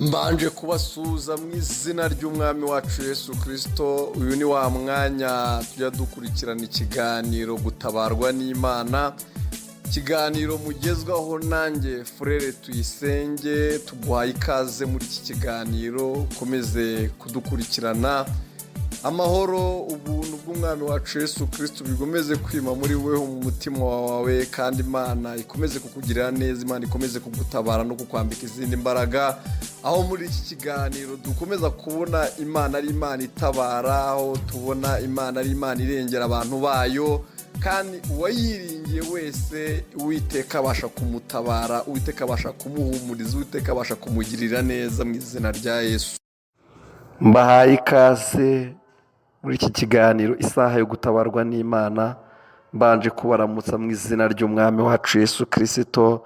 Mbanje kubasuhuza mu izina ry'umwami wacu Yesu Kristo. Uyu ni wa mwanya tujya dukurikirana ikiganiro gutabarwa n'Imana, ikiganiro mugezwaho nanjye Frere Tuyisenge. Tuguhaye ikaze muri iki kiganiro, ukomeze kudukurikirana. Amahoro, ubuntu bw'umwami wacu Yesu Kristo bigomeze kwima muri weho mu mutima wawe, kandi Imana ikomeze kukugirira neza, Imana ikomeze kugutabara no kukwambika izindi mbaraga. Aho muri iki kiganiro dukomeza kubona Imana ari Imana itabara, aho tubona Imana ari Imana irengera abantu bayo, kandi uwayiringiye wese Uwiteka abasha kumutabara, Uwiteka abasha kumuhumuriza, Uwiteka abasha kumugirira neza mu izina rya Yesu. Mbahaye ikaze muri iki kiganiro isaha yo gutabarwa n'Imana. Mbanje kubaramutsa mu izina ry'umwami wacu Yesu Kristo,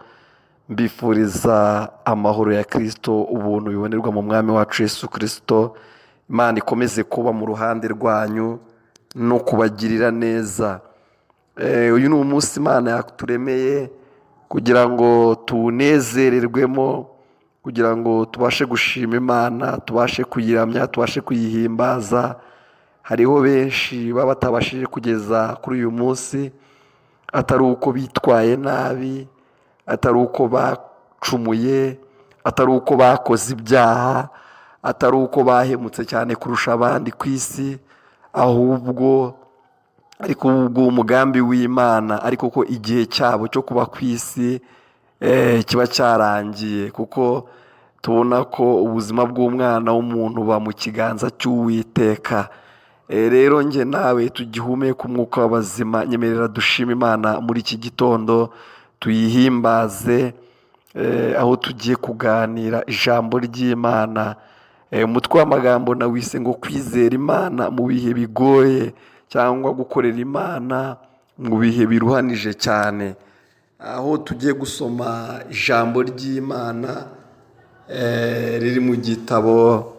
mbifuriza amahoro ya Kristo, ubuntu bibonerwa mu mwami wacu Yesu Kristo. Imana ikomeze kuba mu ruhande rwanyu no kubagirira neza. Uyu ni umunsi Imana yaturemeye kugira ngo tunezererwemo, kugira ngo tubashe gushima Imana, tubashe kuyiramya, tubashe kuyihimbaza. Hariho benshi baba batabashije kugeza kuri uyu munsi, atari uko bitwaye nabi, atari uko bacumuye, atari uko bakoze ibyaha, atari uko bahemutse cyane kurusha abandi ku isi, ahubwo ariko ubwo umugambi w'Imana, ariko ko igihe cyabo cyo kuba ku isi kiba cyarangiye, kuko tubona ko ubuzima bw'umwana w'umuntu buba mu kiganza cy'Uwiteka. Rero njye nawe tugihumeka umwuka w'abazima, nyemerera dushima Imana muri iki gitondo, tuyihimbaze, aho tugiye kuganira ijambo ry'Imana. Umutwe w'amagambo nawise ngo kwizera Imana mu bihe bigoye, cyangwa gukorera Imana mu bihe biruhanije cyane. Aho tugiye gusoma ijambo ry'Imana riri mu gitabo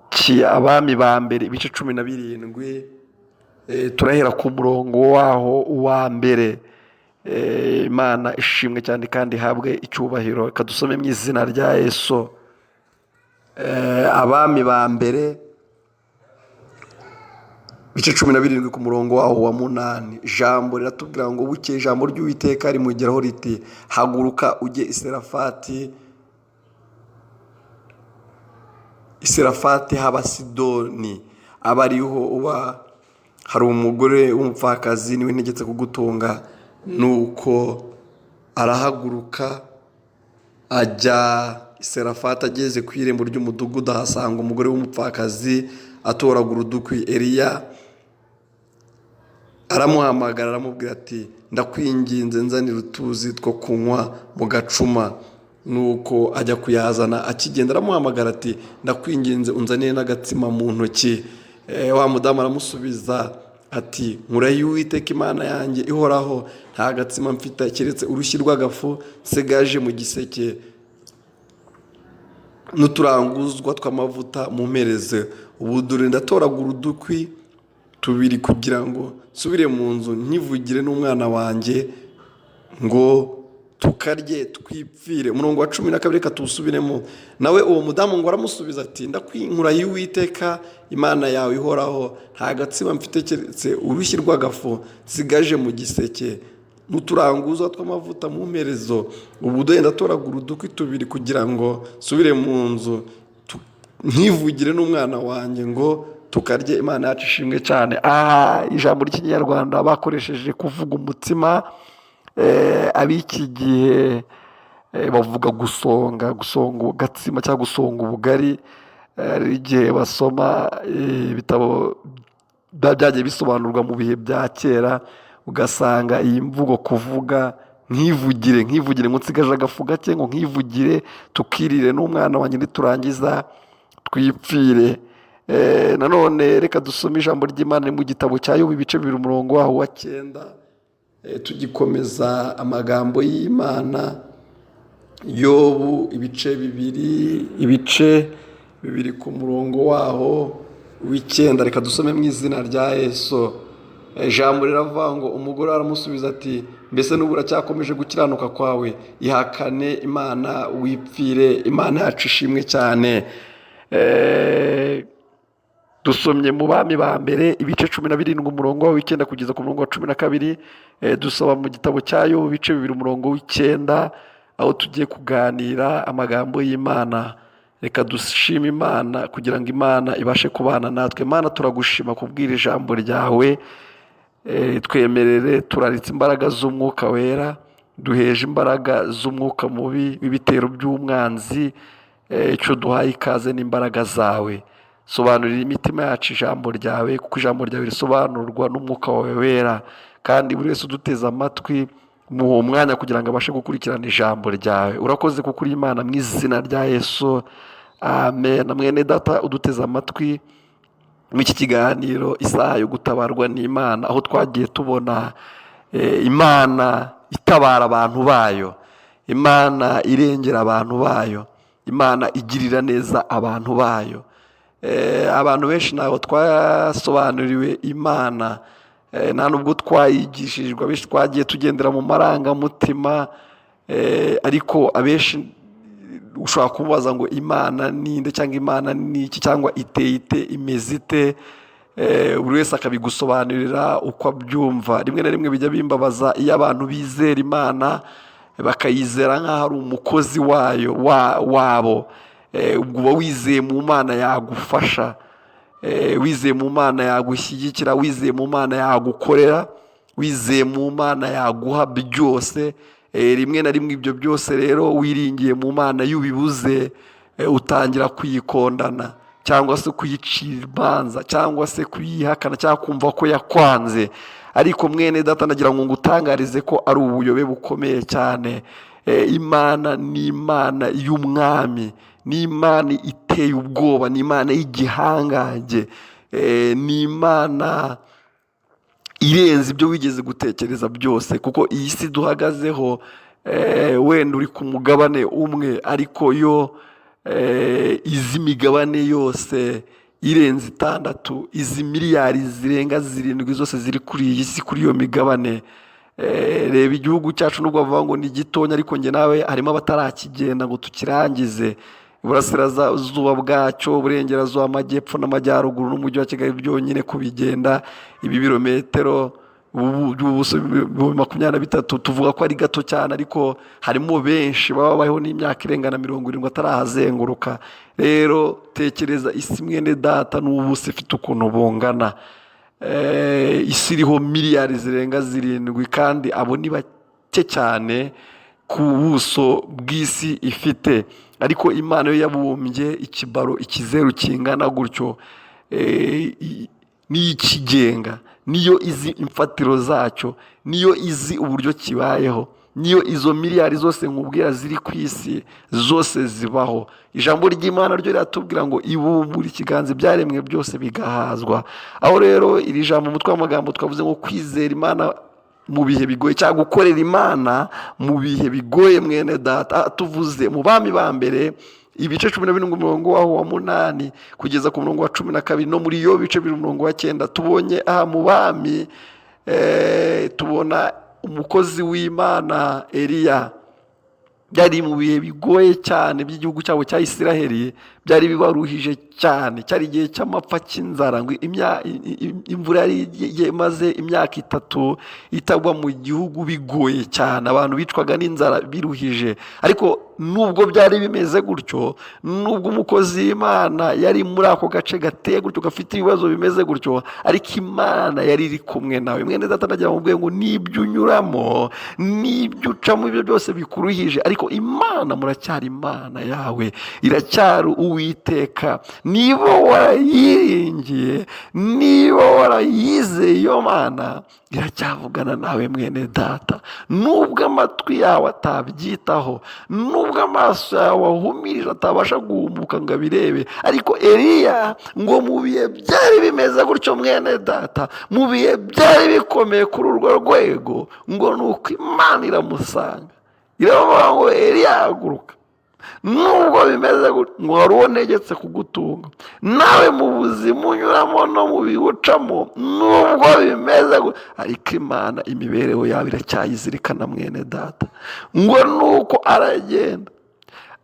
cy'Abami ba mbere ibice 17. Turahera ku murongo waho wa mbere. Imana ishimwe cyane kandi ihabwe icyubahiro. Reka dusome mu izina rya Yesu. Abami ba mbere ibice 17 ku murongo waho wa 8. Ijambo riratubwira ngo bukeye ijambo ry'Uwiteka rimugeraho riti, haguruka ujye Iserafati haba Sidoni, aba ariho uba hari umugore w'umupfakazi niwe ntegetse kugutunga. Nuko arahaguruka ajya Iserafati. Ageze ku irembo ry'umudugudu ahasanga umugore w'umupfakazi atoragura udukwi. Eliya aramuhamagara aramubwira ati, ndakwinginze nzanira utuzi two kunywa mu gacuma. Nuko ajya kuyazana. Akigenda aramuhamagara ati, ndakwinginze unzanire n'agatsima mu ntoki. Wa mudamu aramusubiza ati, nkurahiye Uwiteka Imana yanjye ihoraho, nta gatsima mfite keretse urushyi rw'agafu nsigaje mu giseke n'uturanguzwa tw'amavuta mumpereze. Ubu dore ndatoragura udukwi 2 kugira ngo nsubire mu nzu ntivugire n'umwana wanjye ngo tukarye twipfire. Umurongo wa 12 reka tuwusubiremo. Nawe uwo mudamu ngo aramusubiza ati, ndakwinkwurahiye Uwiteka Imana yawe ihoraho, nta gatsima mfite keretse urushyi rw'agafu nsigaje mu giseke n'uturanguzwa tw'amavuta mu mperezo. Ubu dore ndatoragura udukwi 2 kugira ngo nsubire mu nzu ntivugire n'umwana wanjye ngo tukarye. Imana yacu ishimwe cyane. Ijambo ry'Ikinyarwanda bakoresheje kuvuga umutsima. Ab'iki gihe bavuga gusonga agatsima cyangwa gusonga ubugari. Hari igihe basoma ibitabo byagiye bisobanurwa mu bihe bya kera, ugasanga iyi mvugo kuvuga nkivugire ngo nsigaje agafu gake, ngo nkivugire tukirire n'umwana wanjye niturangiza twipfire. Nanone reka dusome ijambo ry'Imana mu gitabo cya Yobu ibice 2 umurongo waho wa 9. Tugikomeza amagambo y'Imana. Yobu ibice 2 ku murongo waho w'9. Reka dusome mu izina rya Yesu. Ijambo riravuga ngo umugore aramusubiza ati, mbese n'ubu uracyakomeje gukiranuka kwawe? Ihakane Imana wipfire. Imana yacu ishimwe cyane. Dusomye mu Bami ba mbere ibice 17 umurongo wa 9 kugeza ku murongo wa 12. Dusaba mu gitabo cya Yobu ibice 2 umurongo w'9, aho tugiye kuganira amagambo y'Imana. Reka dushime Imana kugira ngo Imana ibashe kubana natwe. Imana turagushima kubwira ijambo ryawe. Twemerere turaritse imbaraga z'umwuka wera, duheje imbaraga z'umwuka mubi w'ibitero by'umwanzi. Icyo duhaye ikaze n'imbaraga zawe. Sobanurira imitima yacu ijambo ryawe, kuko ijambo ryawe risobanurwa n'umwuka wawe wera, kandi buri wese uduteze amatwi mu mwanya kugira ngo abashe gukurikirana ijambo ryawe. Urakoze kuko uri Imana, mu izina rya Yesu, amen. Na mwene data uduteze amatwi mu iki kiganiro isaha yo gutabarwa n'Imana, aho twagiye tubona Imana itabara abantu bayo, Imana irengera abantu bayo, Imana igirira neza abantu bayo. Abantu benshi ntabwo twasobanuriwe Imana, nta nubwo twayigishirijwe. Abenshi twagiye tugendera mu marangamutima, ariko abenshi ushobora kumubaza ngo Imana ninde, cyangwa Imana ni iki, cyangwa iteye ite, imeze ite. Buri wese akabigusobanurira uko abyumva. Rimwe na rimwe bijya bimbabaza iyo abantu bizera Imana bakayizera nk'aho ari umukozi wayo wabo. Ubwo uba wizeye mu Mana yagufasha, wizeye mu Mana yagushyigikira, wizeye mu Mana yagukorera, wizeye mu Mana yaguha byose. Rimwe na rimwe ibyo byose rero wiringiye mu Mana, iyo ubibuze utangira kuyikondana, cyangwa se kuyicira imanza, cyangwa se kuyihakana, cyangwa kumva ko yakwanze. Ariko mwene data, nagira ngo ngutangarize ko ari ubuyobe bukomeye cyane. Imana ni Imana y'umwami, ni Imana iteye ubwoba, ni Imana y'igihangange, ni Imana irenze ibyo wigeze gutekereza byose. Kuko iyi si duhagazeho, wenda uri ku mugabane umwe, ariko yo izi migabane yose irenze 6, izi miliyari zirenga 7 zose ziri kuri iyi si, kuri iyo migabane. Reba igihugu cyacu nubwo bavuga ngo ni gitonya, ariko njye nawe harimo abatarakigenda ngo tukirangize. Iburasirazuba bwacyo, uburengerazuba, amajyepfo n'amajyaruguru n'umujyi wa Kigali byonyine kubigenda ibi birometero ubuso 23, tuvuga ko ari gato cyane, ariko harimo benshi baba babayeho n'imyaka irenga na 70 atarahazenguruka. Rero tekereza isi mwene data n'ubuso ifite ukuntu bungana. Isi iriho miliyari zirenga 7, kandi abo ni bake cyane ku buso bw'isi ifite. Ariko Imana yo yabumbye ikibaro, ikizeru kingana gutyo, niyo ikigenga, niyo izi imfatiro zacyo, niyo izi uburyo kibayeho, niyo izo miliyari zose nkubwira ziri ku isi zose zibaho. Ijambo ry'Imana ryo riratubwira ngo ibumbura ikiganza ibyaremwe byose bigahazwa. Aho rero iri jambo umutwe w'amagambo twavuze ngo kwizera Imana mu bihe bigoye, cyangwa gukorera Imana mu bihe bigoye. Mwene data, tuvuze mu Bami ba mbere ibice 12 umurongo wa 8 kugeza ku murongo wa 12, no muri Yobu ibice 2 umurongo wa 9. Tubonye aha mu Bami tubona umukozi w'Imana Eliya. Byari mu bihe bigoye cyane by'igihugu cyabo cya Isiraheli, byari bibaruhije cyane. Cyari igihe cy'amapfa, cy'inzara, ngo imvura yari maze imyaka 3 itagwa mu gihugu, bigoye cyane. Abantu bicwaga n'inzara biruhije. Ariko nubwo byari bimeze gutyo, nubwo umukozi w'Imana yari muri ako gace gateye gutyo, gafite ibibazo bimeze gutyo, ariko Imana yari iri kumwe nawe. Mwene data, nagira ngo ngo nibyo unyuramo, nibyo ucamo, ibyo byose bikuruhije, ariko Imana muracyari Imana yawe, iracyari Uwiteka. Niba warayiringiye, niba warayizeye iyo Mana, iracyavugana nawe mwene data. Nubwo amatwi yawe atabyitaho, nubwo amaso yawe ahumirije atabasha guhumuka ngo abirebe, ariko Eliya ngo mu bihe byari bimeze gutyo mwene data, mu bihe byari bikomeye kuri urwo rwego, ngo nuko Imana iramusanga, iravuga ngo Eliya haguruka. nubwo bimeze gutya ngo wari uwo negetse kugutunga, nawe mu buzima unyuramo no mu biwucamo nubwo bimeze gutya, ariko Imana imibereho yawe iracyayizirikana mwene data. ngo nuko aragenda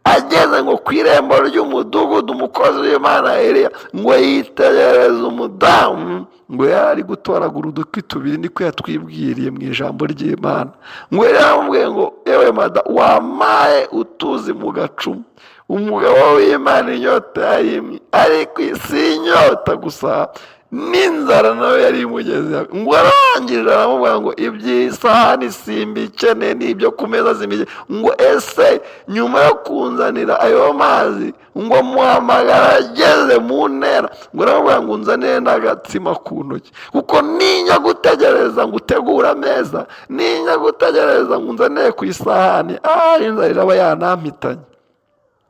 ageze ngo ku irembo ry'umudugudu, umukozi w'Imana Eliya ngo yitegereze umudamu ngo yari gutoragura udukwi tubiri, niko yatwibwiriye mu ijambo ry'Imana. ngo yaramubwiye ngo yewe mada, wamaye utuzi mu gacumu. umugabo w'Imana inyota yayimye, ariko si inyota gusa n'inzara nawe yari imugeze. ngo arangije aramubwira ngo iby'isahani simbikeneye, n'ibyo ku meza simbikeneye. ngo ese nyuma yo kunzanira ayo mazi ngo muhamagara ageze mu ntera, ngo aramubwira ngo unzanire n'agatsima ku ntoki, kuko ninya gutegereza ngo utegure ameza, ninya gutegereza ngo unzanire ku isahani, inzara iraba yanampitanye.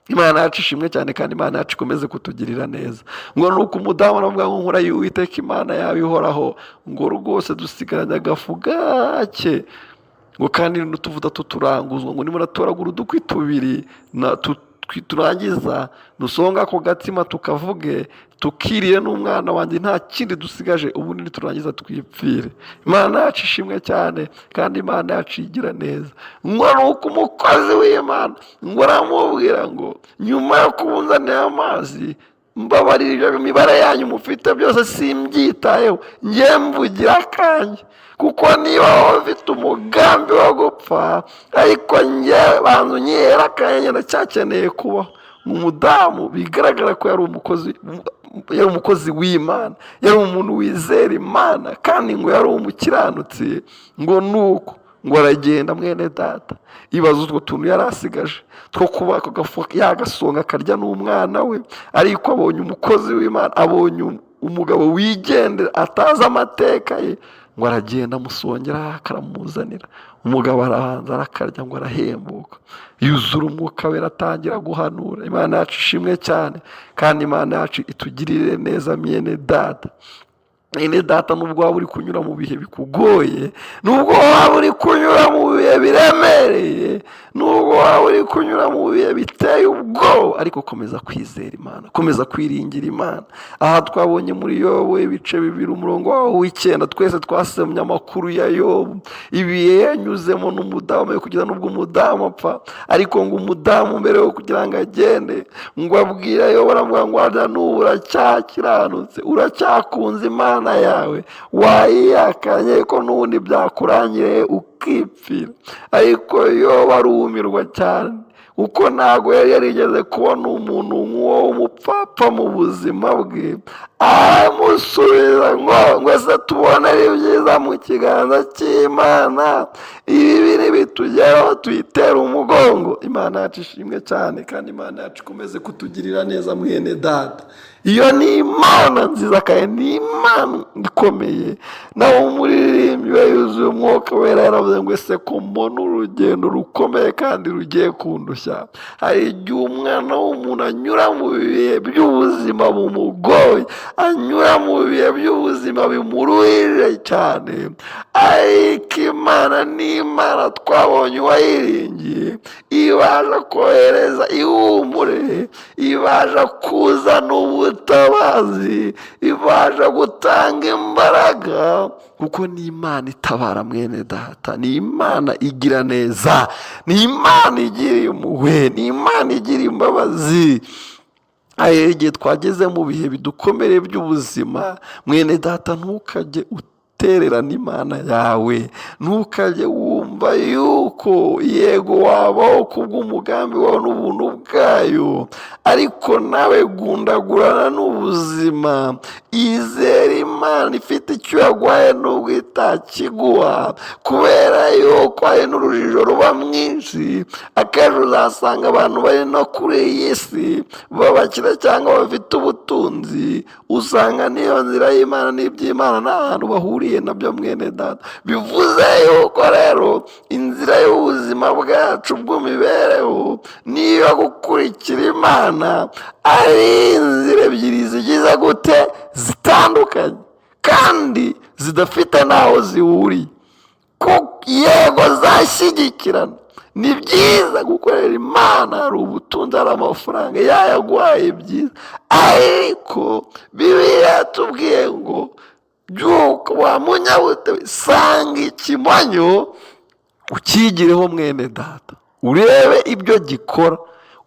Imana yacu ishimwe cyane, kandi Imana yacu ikomeze kutugirira neza. ngo nuko umudamu aravuga ngo nkora y'Uwiteka Imana yawe ihoraho, ngo rwose dusigaranye agafu gake, ngo kandi n'utuvuta tuturanguzwa, ngo nimuratoragura udukwi tubiri turangiza dusonga ako gatsima tukavuge, tukirire n'umwana wanjye, nta kindi dusigaje, ubundi niturangiza twipfire. Imana yacu ishimwe cyane, kandi Imana yacu igira neza. ngo nuko umukozi w'Imana ngo aramubwira ngo nyuma yo kubunzanira amazi, mbabarira imibare yanyu mufite byose simbyitayeho, njye mvugira akanjye, kuko niba wowe ufite umugambi wo gupfa, ariko njye banza unyihera akanjye, ndacyakeneye kubaho. umudamu bigaragara ko yari umukozi w'Imana, yari umuntu wizera Imana, kandi ngo yari umukiranutsi. ngo nuko ngo aragenda mwene data, ibaza utwo tuntu yari asigaje two kuba ako gafu yagasonga akarya n'umwana we, ariko abonye umukozi w'Imana, abonye umugabo wigendera atazi amateka ye, ngo aragenda amusongera akaramuzanira. umugabo arabanza arakarya, ngo arahembuka, yuzura umwuka we, atangira guhanura. Imana yacu ishimwe cyane, kandi Imana yacu itugirire neza mwene data. mwene data, nubwo waba uri kunyura mu bihe bikugoye, nubwo waba uri kunyura mu bihe biremereye, nubwo waba uri kunyura mu bihe biteye ubwoba, ariko komeza kwizera Imana, komeza kwiringira Imana. aha twabonye muri Yobu ibice 2 umurongo waho w'9, twese twasomye amakuru ya Yobu, ibihe yanyuzemo n'umudamu, kugira n'ubwo umudamu apfa, ariko ngo umudamu mbere yo kugira ngo agende, ngo abwira Yobu, aravuga ngo arya n'ubu uracyakiranutse, uracyakunze Imana yawe, wayihakanye ko n'ubundi byakurangiriye ukipfira. ariko Yobu arumirwa cyane, kuko ntabwo yari yarigeze kubona umuntu nk'uwo w'umupfapfa mu buzima bwe. aramusubiza ngo ese tubona ari byiza mu kiganza cy'Imana, ibibi nibitugeraho tuyitera umugongo. Imana yacu ishimwe cyane, kandi Imana yacu ikomeze kutugirira neza mwene data. iyo ni Imana nziza, kandi ni Imana ikomeye. naho umuririmbyi we yuzuye umwuka wera yaravuze ngo ese ko mbona urugendo rukomeye kandi rugiye kundushya. hari igihe umwana w'umuntu anyura mu bihe by'ubuzima bumugoye, anyura mu bihe by'ubuzima bimuruhije cyane, ariko Imana ni Imana twabonye uwayiringiye, ibasha kohereza ihumure, ibasha kuzana ubutabazi, ibasha gutanga imbaraga, kuko ni Imana itabara mwene data, ni Imana igira neza, ni Imana igira impuhwe, ni Imana igira imbabazi. igihe twageze mu bihe bidukomereye by'ubuzima, mwene data, ntukajye utererana Imana yawe, ntukajye wumva yuko yego wabaho kubw'umugambi wawe n'ubuntu bwayo, ariko nawe gundagurana n'ubuzima, izere Imana ifite icyo yaguhaye nubwo itakiguha, kubera yuko hari n'urujijo ruba mwinshi. akenshi uzasanga abantu bari no kuri iyi si babakira cyangwa bafite ubutunzi, usanga niyo nzira y'Imana n'iby'Imana nta hantu bahuriye nabyo mwene data. bivuze yuko rero inzira y'ubuzima bwacu bw'imibereho niyo gukurikira Imana, ari inzira ebyiri zigize gute, zitandukanye kandi zidafite n'aho zihuriye. yego zashyigikirana, ni byiza gukorera Imana, hari ubutunzi, hari amafaranga yayaguhaye byiza, ariko Bibiliya yatubwiye ngo byuka wa munyabutebe, sanga ikimonyo ukigireho mwene data, urebe ibyo gikora,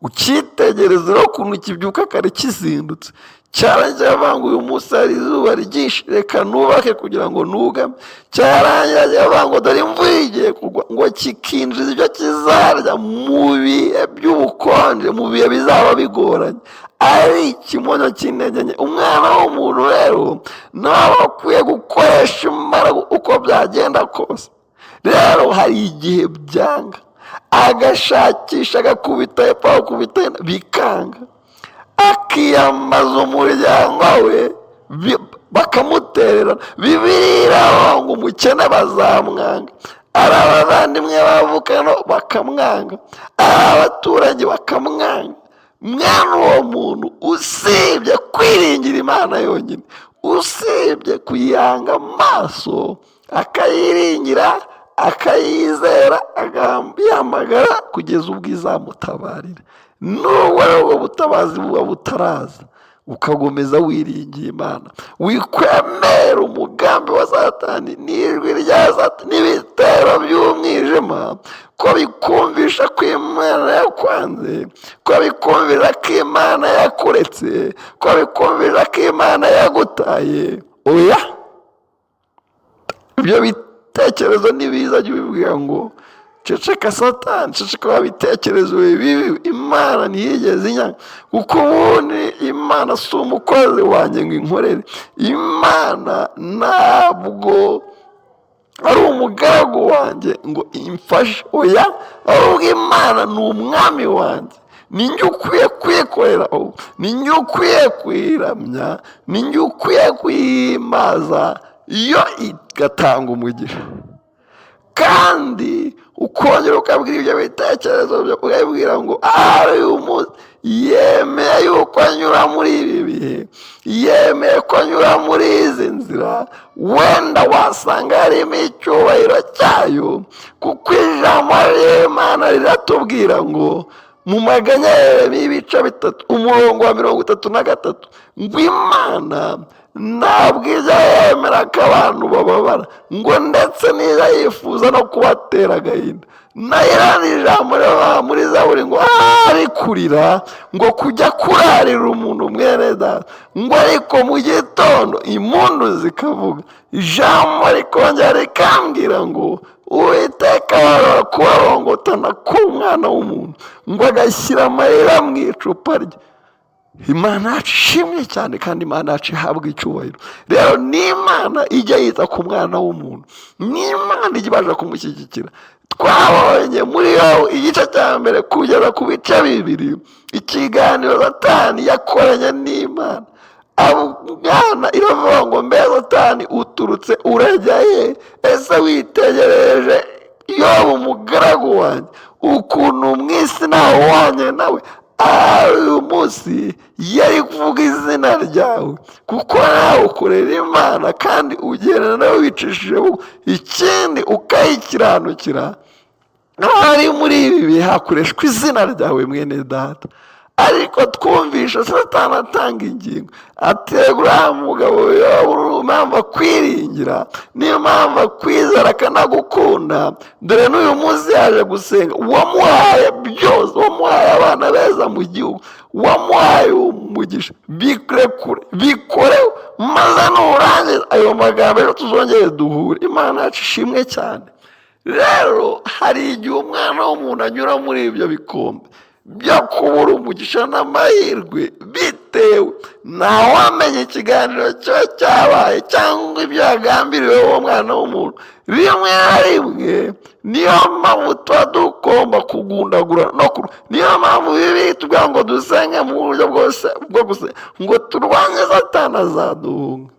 ukitegereze n'ukuntu kibyuka kare kizindutse, cyarangira avuga ngo uyu munsi hari izuba ryinshi, reka nubake kugira ngo nugame, cyarangira avuga ngo dore imvura igiye kugwa, ngo kikinjiza ibyo kizarya mu bihe by'ubukonje, mu bihe bizaba bigoranye, ari ikimonyo cy'intege nke. Umwana w'umuntu rero nawe akwiye gukoresha imbaraga uko byagenda kose. Rero hari igihe byanga, agashakisha, agakubita hepfo, agakubita hino, bikanga, akiyambaza umuryango we, bakamutererana. Bibiliya iravuga ngo umukene bazamwanga, ari abavandimwe bavukana bakamwanga, ari abaturanyi bakamwanga. Mwana uwo muntu, usibye kwiringira Imana yonyine, usibye kuyihanga amaso, akayiringira, akayizera, akayamagara kugeza ubwo izamutabarira. Nubwo ubwo butabazi buba butaraza, ukagomeza wiringiye Imana, wikwemera umugambi wa Satani n'ijwi rya Satani n'ibitero by'umwijima, ko bikumvisha ko Imana yakwanze, ko bikumvisha ko Imana yakuretse, ko bikumvisha ko Imana yagutaye. Oya, ibyo bitekerezo nibiza jya ubibwira ngo ceceka Satani, ceceka wabitekerezo bibi, Imana ntiyigeze inyanga, kuko ubundi Imana si umukozi wanjye ngo inkorere, Imana ntabwo ari umugaragu wanjye ngo imfashe. Oya, ahubwo Imana ni umwami wanjye, ninjye ukwiye kwikorera, ninjye ukwiye kuyiramya, ninjye ukwiye kuyihimbaza, yo igatanga umugisha. Kandi ukongera ukabwira ibyo bitekerezo byo, ukabwira ngo uyu munsi yemeye yuko anyura muri ibi bihe, yemeye ko anyura muri izi nzira, wenda wasanga harimo icyubahiro cyayo, kuko ijambo ry'Imana riratubwira ngo mu maganya y'ibice 3 umurongo wa 33 ngo Imana ntabwo ijya yemera ko abantu bababara, ngo ndetse niba yifuza no kubatera agahinda. Nayo irani ijambo muri Zaburi ngo ari kurira, ngo kujya kurarira umuntu mwene data, ngo ariko mu gitondo impundu zikavuga. Ijambo rikongera rikambwira ngo Uwiteka kubarongotana k'umwana w'umuntu, ngo agashyira amarira mu icupa rye. Imana yacu ishimwe cyane, kandi Imana yacu ihabwa icyubahiro. Rero ni Imana ijya yita ku mwana w'umuntu, ni Imana ijya ibasha kumushyigikira. Twabonye muri yo igice cya mbere kugera ku bice 2 ikiganiro Satani yakoranye n'Imana. Mwana iravuga ngo mbe Satani uturutse urajya he? Ese witegereje Yobu umugaragu wanjye ukuntu mu isi nawe wanye nawe uyu munsi yari kuvuga izina ryawe, kuko nawe ukorera Imana kandi ugenda nawe wicishije ikindi ukayikiranukira. Ari muri ibi bihe hakoreshwa izina ryawe mwene data, ariko twumvisha Satani atanga ingingo, ategura umugabo Yobu impamvu akwiringira, niyo mpamvu akwizera akanagukunda. Dore n'uyu munsi yaje gusenga, wamuhaye byose, wamuhaye abana beza mu gihugu, wamuhaye umugisha, bikoreho maze nurangiza ayo magambo rero tuzongere duhure. Imana yacu ishimwe cyane. Rero hari igihe umwana w'umuntu anyura muri ibyo bikombe byo kubura umugisha n'amahirwe, bitewe ntawamenya ikiganiro cyo cyabaye cyangwa ibyo yagambiriwe uwo mwana w'umuntu. Rimwe na rimwe niyo mpamvu tuba tugomba kugundagura no niyo mpamvu Bibiliya itubwira ngo dusenge mu buryo bwose bwo gusenga, ngo turwanye Satani azaduhunga.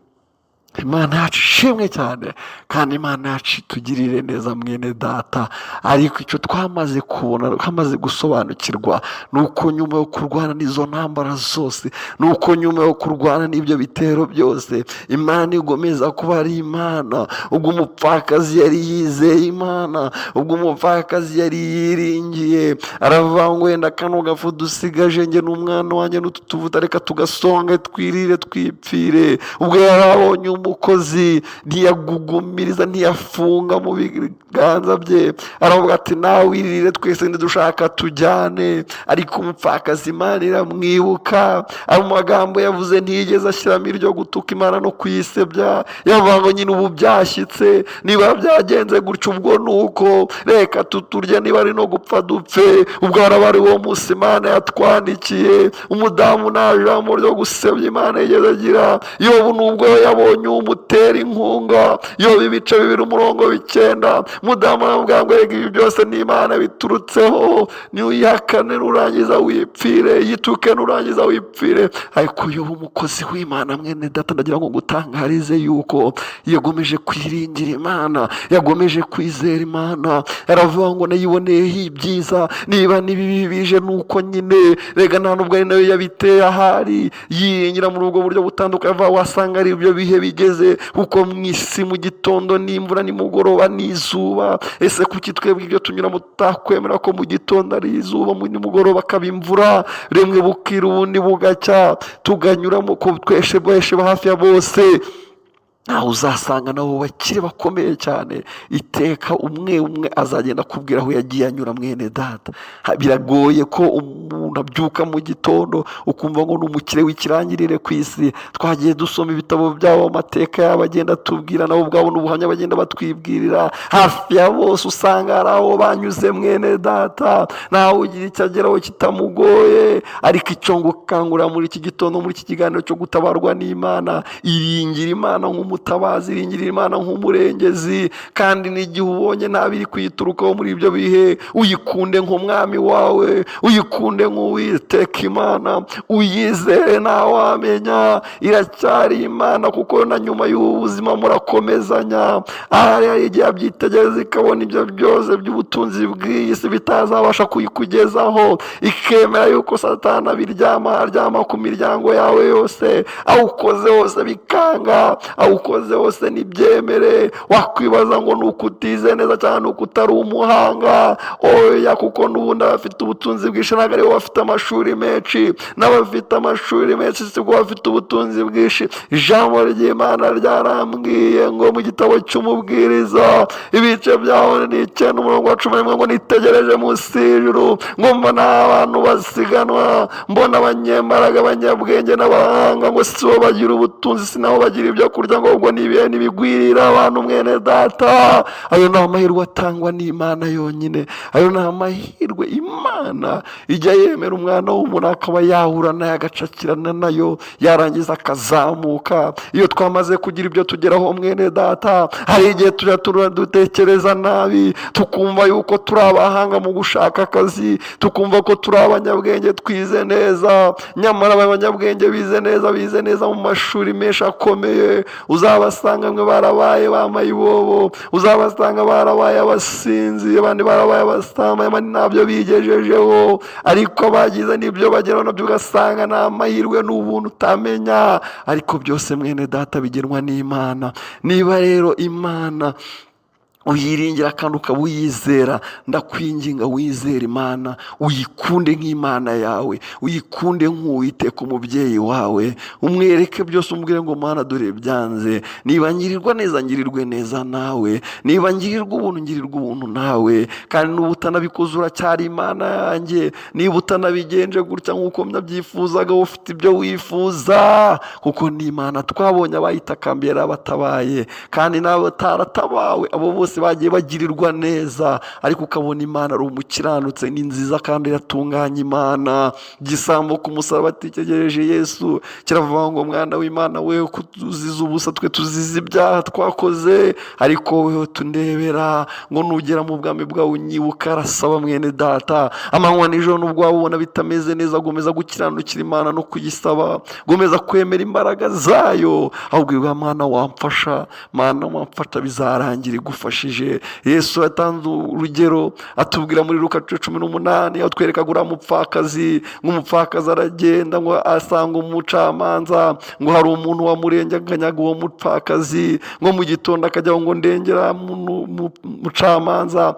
Imana yacu ishimwe cyane, kandi Imana yacu itugirire neza mwene data. Ariko icyo twamaze kubona, twamaze gusobanukirwa, ni uko nyuma yo kurwana n'izo ntambara zose, ni uko nyuma yo kurwana n'ibyo bitero byose, Imana igomeza kuba ari Imana. Ubwo umupfakazi yari yizeye Imana, ubwo umupfakazi yari yiringiye, aravuga ngo wenda kano gafu dusigaje njye n'umwana wanjye n'utu tuvuta reka tugasonge twirire twipfire. Ubwo yari abonye umukozi, ntiyagugumiriza, ntiyafunga mu biganza bye, aravuga ati nawe wirire, twese ntidushaka tujyane. Ariko umupfakazi Imana iramwibuka, ayo magambo yavuze ntiyigeze ashyiramo iryo gutuka Imana no kuyisebya. yavuga ngo nyine ubu byashyitse, niba byagenze gutyo ubwo nuko reka tuturye, niba ari no gupfa dupfe. Ubwo araba ari wo munsi Imana yatwandikiye. Umudamu nta jambo ryo gusebya Imana yigeze agira. Yobu nubwo yabonye umutera inkunga, Yobu ibice 2:9, mudamu aramubwira ngo rega ibi byose ni Imana biturutseho, nuyihakane nurangiza wipfire, yituke nurangiza wipfire. Ariko Yobu umukozi w'Imana mwene data, ndagira ngo ngutangarize yuko yagomeje kwiringira Imana, yagomeje kwizera Imana. Aravuga ngo nayiboneyeho ibyiza, niba n'ibibi bije nuko nyine rega nta nubwo ari nayo yabiteye, ahari yiringira muri ubwo buryo butandukanye. Wasanga ari ibyo bihe bigeze, kuko mu isi mu gitondo n'imvura, nimugoroba n'izuba. Ese kuki twebwe ibyo tunyuramo tutakwemera ko mu gitondo ari izuba, mu nimugoroba akaba imvura, rimwe bukira ubundi bugacya, tuganyuramo ko tweshe hafi ya bose? Nawe uzasanga nabo bakiri bakomeye cyane, iteka umwe umwe azagenda akubwira aho yagiye anyura mwene data. Biragoye ko umuntu abyuka mu gitondo ukumva ngo ni umukire w'ikirangirire ku isi. Twagiye dusoma ibitabo byabo, amateka yabo agenda atubwira, nabo ubwabo n'ubuhamya bagenda batwibwirira. Hafi ya bose usanga hari aho banyuze mwene data, ntawe ugira icyo ageraho kitamugoye. Ariko icyo ngukangurira muri iki gitondo, muri iki kiganiro cyo gutabarwa n'Imana, iringira Imana nk'umutabazi, iringira Imana nk'umurengezi. Kandi n'igihe ubonye ntabiri kuyiturukaho muri ibyo bihe, uyikunde nk'umwami wawe, uyikunde nk'Uwiteka Imana, uyizere ntawamenya iracyari Imana, kuko na nyuma y'ubu buzima murakomezanya. Ahari hari igihe abyitegereza ikabona ibyo byose by'ubutunzi bw'iyi si bitazabasha kuyikugezaho, ikemera yuko Satani aryama ku miryango yawe yose, aho ukoze hose bikanga, aho ukoze hose ntibyemere. Wakwibaza ngo nuko utize neza cyane, nuko utari umuhanga. Oya, kuko n'ubundi abafite ubutunzi bwinshi ntabwo aribo bafite amashuri menshi, n'abafite amashuri menshi sibwo bafite ubutunzi bwinshi. Ijambo ry'Imana ryarambwiye ngo mu gitabo cy'Umubwiriza ibice byaho ni 9:11 ngo nitegereje munsi y'ijuru, ngo mbona abantu basiganwa, mbona abanyembaraga, abanyabwenge n'abahanga, ngo si bo bagira ubutunzi, si nabo bagira ibyo kurya, ngo ubwo ni ibihe ntibigwirira abantu mwene data. Ayo ni amahirwe atangwa n'Imana yonyine. Ayo ni amahirwe Imana ijya yemera umwana w'umuntu akaba yahura nayo, agacakirana nayo, yarangiza akazamuka. Iyo twamaze kugira ibyo tugeraho mwene data, hari igihe tujya dutekereza nabi, tukumva yuko turi abahanga mu gushaka akazi, tukumva ko turi abanyabwenge twize neza. Nyamara abanyabwenge bize neza mu mashuri menshi akomeye, uzabasanga mwe barabaye bamayibobo, uzabasanga barabaye abasinzi, abandi barabaye abasama, abandi ntabyo bigejejeho. Ariko bagize n'ibyo bageraho nabyo ugasanga ni amahirwe n'ubuntu utamenya. Ariko byose mwene data bigenwa n'Imana. Niba rero Imana uyiringira kandi ukaba uyizera, ndakwinginga wizere Imana, uyikunde nk'Imana yawe, uyikunde nk'Uwiteka umubyeyi wawe. Umwereke byose, umubwire ngo Mana dore byanze, niba ngirirwa neza ngirirwe neza nawe, niba ngirirwa ubuntu ngirirwa ubuntu nawe. Kandi n'ubu utanabikoze uracyari Imana yanjye, niba utanabigenje gutya nk'uko nabyifuzaga, ufite ibyo wifuza, kuko ni Imana. Twabonye abayitakambiye yarabatabaye, kandi n'abataratabawe abo bose bose bagiye bagirirwa neza, ariko ukabona Imana ari umukiranutse, ni nziza kandi iratunganya. Imana igisambo ku musaraba atitegereje Yesu kiravuga ngo mwana w'Imana wewe kutuziza ubusa, twe tuziza ibyaha twakoze, ariko wewe tundebera ngo nugera mu bwami bwawe unyibuka. Arasaba mwene data amanywa nijoro nubwo waba ubona bitameze neza, gomeza gukiranukira Imana no kuyisaba, gomeza kwemera imbaraga zayo, ahubwo ubwo Mana wamfasha, Mana wamfasha, bizarangira igufashije. Yesu yatanze urugero atubwira muri Luka 18 aho twerekaga uriya mupfakazi, nk'umupfakazi aragenda ngo asanga umucamanza, ngo hari umuntu wamurenganyaga uwo mupfakazi, ngo mu gitondo akajya ngo ndengera umucamanza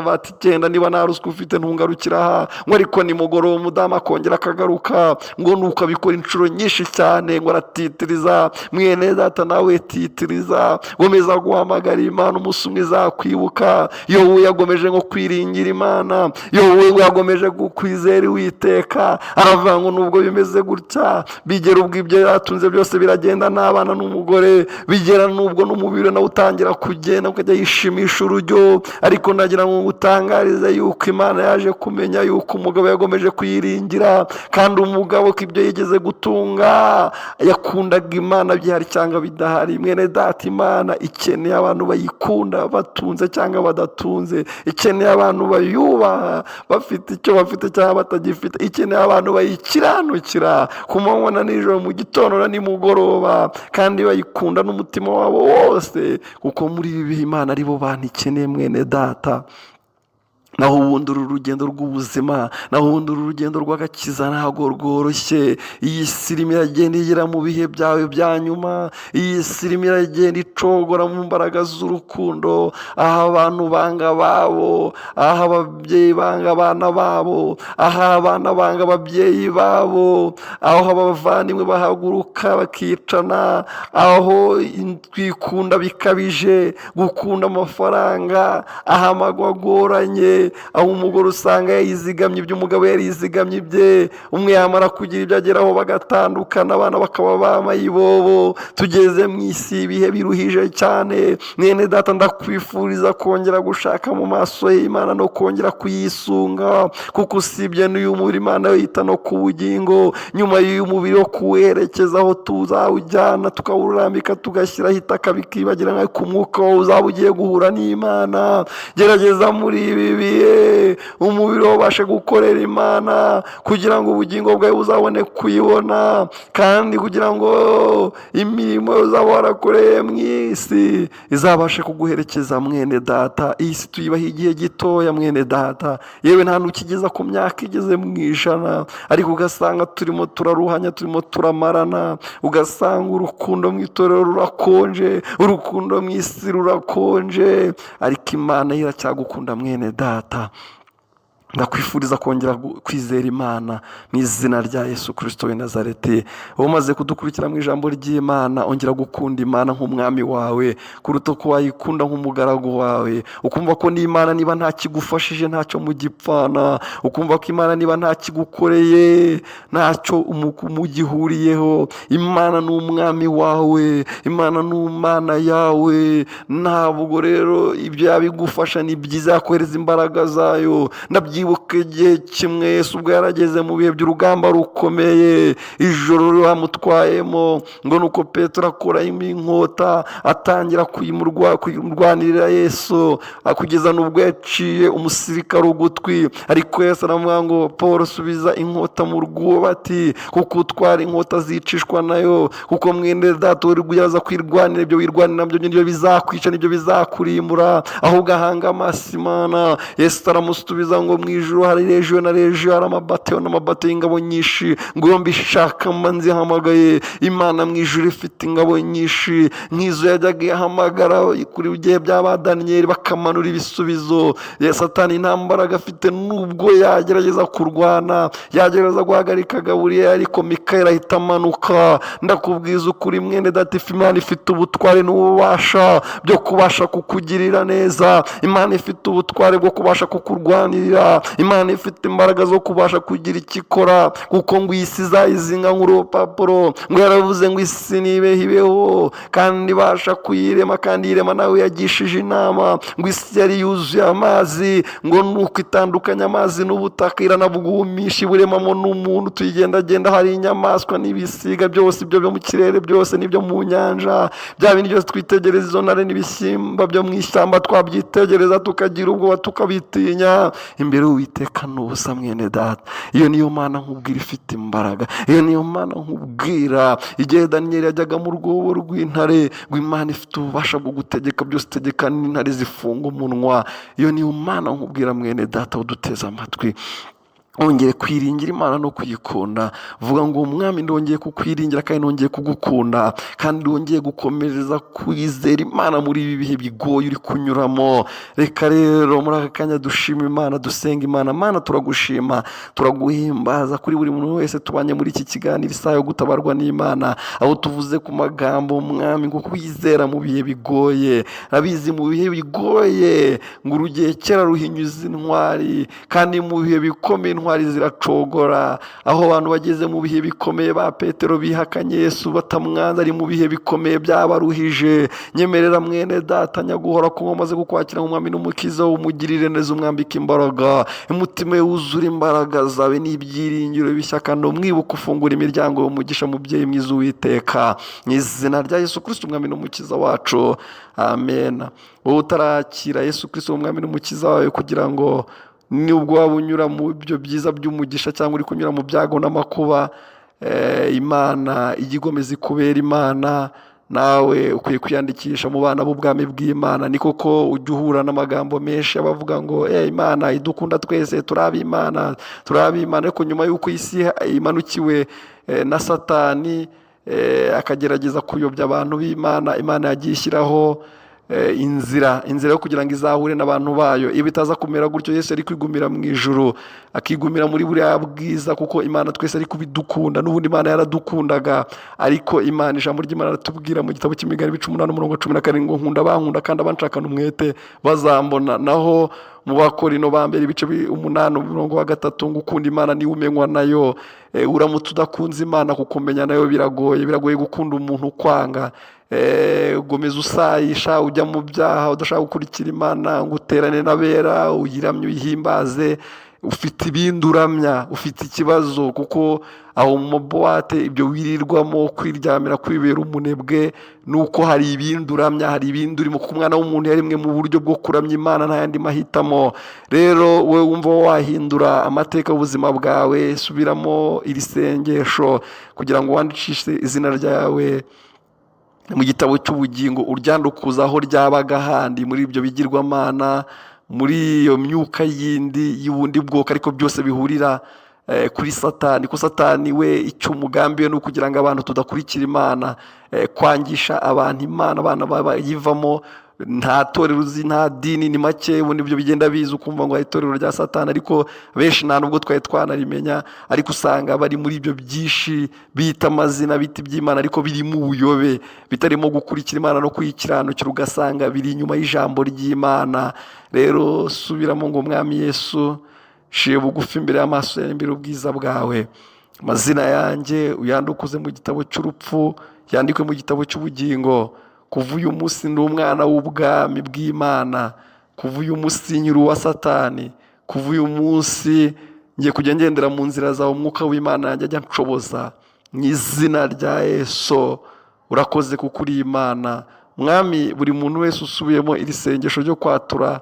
bati genda niba nta ruswa ufite ntungarukira aha, ngo ariko nimugoroba umudamu akongera akagaruka, ngo nuko abikora inshuro nyinshi cyane, ngo aratitiriza. Mwene data nawe titiriza, gomeza guhamagara Imana, umunsi umwe izakwibuka. Yobu yagomeje ngo kwiringira Imana, Yobu yagomeje kwizera Uwiteka, aravuga ngo nubwo bimeze gutya, bigera ubwo ibyo yatunze byose biragenda, n'abana n'umugore, bigera nubwo n'umubiri nawe utangira kugenda ukajya yishimisha urujyo, ariko ndagira ngo utangarize yuko Imana yaje kumenya yuko umugabo yagomeje kuyiringira, kandi umugabo ko ibyo yigeze gutunga yakundaga Imana byihari cyangwa bidahari. Mwene data, Imana ikeneye abantu bayikunda batunze cyangwa badatunze, ikeneye abantu bayubaha bafite icyo bafite cyangwa batagifite, ikeneye abantu bayikiranukira ku manywa na nijoro, mu gitondo na nimugoroba, kandi bayikunda n'umutima wabo wose, kuko muri ibi bihe Imana aribo bantu ikeneye. Mwene data, naho ubundi uru rugendo rw'ubuzima, naho ubundi uru rugendo rw'agakiza ntabwo rworoshye. Iyi si irimo iragenda igera mu bihe byawe bya nyuma, iyi si irimo iragenda icogora mu mbaraga z'urukundo, aho abantu banga ababo, aho ababyeyi banga abana babo, aho abana banga ababyeyi babo, aho abavandimwe bahaguruka bakicana, aho twikunda bikabije, gukunda amafaranga, aho amagwa agoranye, aho umugore usanga yayizigamye ibyo umugabo yarizigamye ibye, umwe yamara kugira ibyo ageraho bagatandukana, abana bakaba bamayibobo. Tugeze mu isi ibihe biruhije cyane. Mwene data, ndakwifuriza kongera gushaka mu maso y'Imana no kongera kuyisunga, kuko usibye n'uyu mubiri Imana yo yita no ku bugingo. Nyuma y'uyu mubiri wo kuwerekeza aho tuzawujyana tukawurambika tugashyiraho itaka bikibagirana, ku mwuka wawe uzaba ugiye guhura n'Imana. Gerageza muri ibi umubiri wabashe gukorera Imana, kugira ngo ubugingo bwawe buzabone kuyibona, kandi kugira ngo imirimo uzaba warakoreye mu isi izabashe kuguherekeza. Mwene data, iyi si tuyibaho igihe gitoya mwene data, yewe nta nukigeza ku myaka igeze mu 100, ariko ugasanga turimo turaruhanya, turimo turamarana, ugasanga urukundo mu itorero rurakonje, urukundo mu isi rurakonje, ariko Imana iracyagukunda. Mwene data, ndakwifuriza kongera kwizera Imana mu izina rya Yesu Kristo w'i Nazareti. Umaze kudukurikira mu ijambo ry'Imana, ongera gukunda Imana nk'umwami wawe kuruta ko wayikunda nk'umugaragu wawe, ukumva ko n'Imana niba nta kigufashije ntacyo mugipfana, ukumva ko Imana niba nta kigukoreye ntacyo mugihuriyeho. Imana ni umwami wawe, Imana ni Imana yawe. Ntabwo rero ibyo yabigufasha, ni byiza yakohereza imbaraga zayo. Ndabyibuka igihe kimwe Yesu ubwo yarageze mu bihe by'urugamba rukomeye, ijoro bamutwayemo, ngo nuko Petero akora inkota atangira kuyimurwanirira Yesu, kugeza n'ubwo yaciye umusirikare ugutwi. Ariko Yesu aravuga ngo Paul, subiza inkota mu rwubati, kuko utwara inkota zicishwa nayo. Kuko mwene data, uri kugerageza kwirwanira, ibyo wirwanira nabyo nibyo bizakwica, nibyo bizakurimbura, ahubwo ahanga amaso Imana. Yesu aramusubiza ngo mu ijuru hari regiyo na regiyo, hari amabateyo n'amabateyo y'ingabo nyinshi, ngo iyo mbishaka mba nzihamagaye. Imana mu ijuru ifite ingabo nyinshi nk'izo yajyaga ihamagara kuri gihe by'aba Daniyeli bakamanura ibisubizo. Satani nta mbaraga afite, nubwo yagerageza kurwana, yagerageza guhagarika Gaburiyeli, ariko Mikayeli ahita amanuka. Ndakubwiza ukuri mwene data, Imana ifite ubutware n'ububasha byo kubasha kukugirira neza. Imana ifite ubutware bwo kubasha kukurwanirira. Imana ifite imbaraga zo kubasha kugira icyo ikora, kuko ngo isi izayizinga nk'urupapuro, ngo yaravuze ngo isi nibeho ibeho, kandi ibasha kuyirema, kandi yirema nawe yagishije inama. Ngo isi yari yuzuye amazi, ngo nuko itandukanya amazi n'ubutaka, iranabwumisha iburemamo n'umuntu, tuyigendagenda, hari inyamaswa n'ibisiga byose, ibyo byo mu kirere byose n'ibyo mu nyanja, bya bindi byose twitegereza, izo ntare n'ibisimba byo mu ishyamba twabyitegereza tukagira ubwoba tukabitinya. Imbere y'Uwiteka n'ubusa mwene data. Iyo niyo Mana nkubwira ifite imbaraga, iyo niyo Mana nkubwira igihe Daniyeli yajyaga mu rwobo rw'intare, ngo Imana ifite ububasha bwo gutegeka byose, itegeka n'intare zifunga umunwa. Iyo niyo Mana nkubwira mwene data uduteze amatwi. Wongeye kwiringira Imana no kuyikunda. Vuga ngo Mwami, ndongeye kukwiringira kandi nongeye kugukunda, kandi wongeye gukomereza kwizera Imana muri ibi bihe bigoye uri kunyuramo. Reka rero muri aka kanya dushima Imana, dusenga Imana. Mana, turagushima, turaguhimbaza kuri buri muntu wese tubanye muri iki kiganiro isaha yo gutabarwa n'Imana, aho tuvuze ku magambo Mwami ngo kwizera mu bihe bigoye. Abizi mu bihe bigoye ngo urugiye kera ruhinyuza intwari, kandi mu bihe bikomeye intwari ziracogora. Aho abantu bageze mu bihe bikomeye, ba Petero bihakanye Yesu batamwanza, ari mu bihe bikomeye byabaruhije. Nyemerera mwene data nyaguhora ko wamaze kukwakira nk'umwami n'umukiza, umugirire neza, umwambike imbaraga, umutima we wuzura imbaraga zawe n'ibyiringiro bishyaka, no mwibuka ufungura imiryango y'umugisha, mubyeyi mwiza Uwiteka, mu izina rya Yesu Kristo umwami n'umukiza wacu, amen. Wowe utarakira Yesu Kristo umwami n'umukiza wawe, kugira ngo nubwo waba unyura mu byo byiza by'umugisha cyangwa uri kunyura mu byago n'amakuba, Imana ijya igomeza ikubera Imana, nawe ukwiye kwiyandikisha mu bana b'ubwami bw'Imana. Ni koko ujya uhura n'amagambo menshi abavuga ngo Imana idukunda twese, turabimana, ariko nyuma y'uko isi imanukiwe na Satani akagerageza kuyobya abantu b'Imana, Imana yagiye ishyiraho inzira yo kugira ngo izahure n'abantu bayo. Iyo bitaza kumera gutyo, Yesu ari kwigumira mu ijuru, akigumira muri buriya bwiza, kuko Imana twese ari kubidukunda. N'ubundi Imana yaradukundaga, ariko Imana, ijambo ry'Imana ratubwira mu gitabo cy'Imigani 18:17 ngo nkunda bankunda kandi abanshakana umwete bazambona. Naho mu Bakorino ba mbere 8:3 ngo ukunda Imana niwe umenywa nayo. Uramutse udakunze Imana, kukumenya nayo biragoye gukunda umuntu ukwanga. Gomeza usayisha, ujya mu byaha, udashaka gukurikira Imana ngo uterane n'abera, uyiramye uyihimbaze, ufite ibindi uramya, ufite ikibazo. Kuko aho mu mabuwate ibyo wirirwamo kwiryamira, kwibera umunebwe, nuko hari ibindi uramya, hari ibindi urimo. Kuko umwana w'umuntu yarimwe mu buryo bwo kuramya Imana, nta yandi mahitamo. Rero wowe wumva wahindura amateka y'ubuzima bwawe, subiramo iri sengesho kugira ngo wandikishe izina ryawe mu gitabo cy'ubugingo, uryandukuza aho ryabaga handi, muri ibyo bigirwamana, muri iyo myuka yindi y'ubundi bwoko, ariko byose bihurira kuri Satani. Ko Satani we icyo umugambi we ni ukugira ngo abantu tudakurikira Imana, kwangisha abantu Imana, abana bayivamo. Nta torero uzi, nta dini, ni make. Ubu nibyo bigenda biza ukumva ngo hari itorero rya Satani, ariko benshi nta nubwo twari twanarimenya. Ariko usanga bari muri ibyo byinshi bita amazina, bita iby'Imana, ariko birimo ubuyobe, bitarimo gukurikira Imana no kuyikiranukira, ugasanga biri inyuma y'ijambo ry'Imana. Rero subiramo ngo Mwami Yesu, nshiye bugufi imbere y'amaso yawe, imbere ubwiza bwawe. Amazina yanjye uyandukuze mu gitabo cy'urupfu, yandikwe mu gitabo cy'ubugingo. Kuva uyu munsi ndi umwana w'ubwami bw'Imana. Kuva uyu munsi nyiri uwa Satani. Kuva uyu munsi ngiye kujya ngendera mu nzira zawe, umwuka w'Imana yanjye ajya nshoboza, mu izina rya Yesu. Urakoze kuko uri Imana. Mwami, buri muntu wese usubiyemo iri sengesho ryo kwatura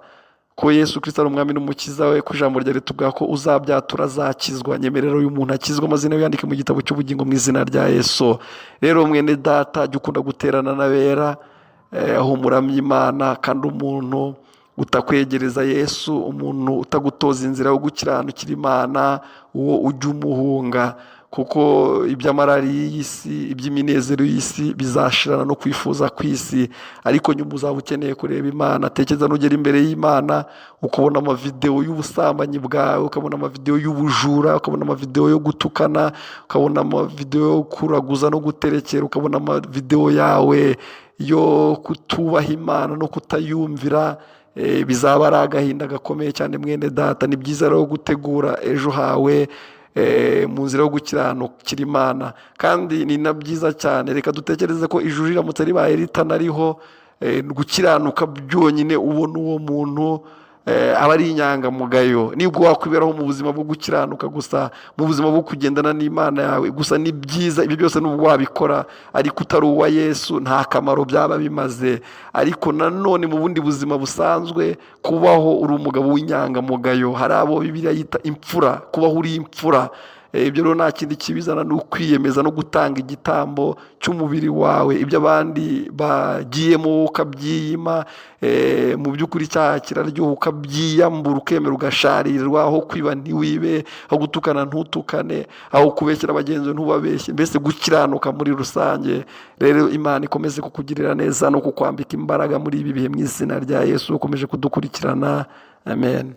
ko Yesu Kristo ari umwami n'umukiza we, ku ijambo rya ritubwira ko uzabyatura azakizwa. Nyemerera uyu muntu akizwa, amazina ye yandike mu gitabo cy'ubugingo mu izina rya Yesu. Rero mwene data, jya ukunda guterana n'abera, aho muramya Imana, kandi umuntu utakwegereza Yesu, umuntu utagutoza inzira yo gukiranukira Imana, uwo ujya umuhunga. Kuko iby'amarari y'isi, iby'iminezero y'isi bizashirana no kwifuza kw'isi, ariko nyuma uzaba ukeneye kureba Imana. Tekereza nugera imbere y'Imana ukabona amavideo y'ubusambanyi bwawe, ukabona amavideo y'ubujura, ukabona amavideo yo gutukana, ukabona amavideo yo kuraguza no guterekera, ukabona amavideo yawe yo kutubaha Imana no kutayumvira. bizaba ari agahinda gakomeye cyane mwene data. Ni byiza rero gutegura ejo hawe mu nzira yo gukiranukira Imana, kandi ni na byiza cyane. Reka dutekereze ko ijuru riramutse ribaye ritanariho, gukiranuka byonyine ubona uwo muntu aba ari inyangamugayo. nibwo wakwiberaho mu buzima bwo gukiranuka gusa, mu buzima bwo kugendana n'Imana yawe gusa, ni byiza ibyo byose nubwo wabikora, ariko utari uwa Yesu nta kamaro byaba bimaze. Ariko nanone mu bundi buzima busanzwe, kubaho uri umugabo w'inyangamugayo, hari abo Bibiliya yita imfura, kubaho uri imfura. Ibyo rero nta kindi kibizana ni ukwiyemeza no gutanga igitambo cy'umubiri wawe. Ibyo abandi bagiyemo ukabyiyima, mu by'ukuri icyaha kiraryoha, ukabyiyambura, ukemera, ugasharirwa. Aho kwiba ntiwibe, aho gutukana ntutukane, aho kubeshyera bagenzi ntubabeshye, mbese gukiranuka muri rusange. Rero Imana ikomeze kukugirira neza no kukwambika imbaraga muri ibi bihe, mu izina rya Yesu. Ukomeje kudukurikirana, amen.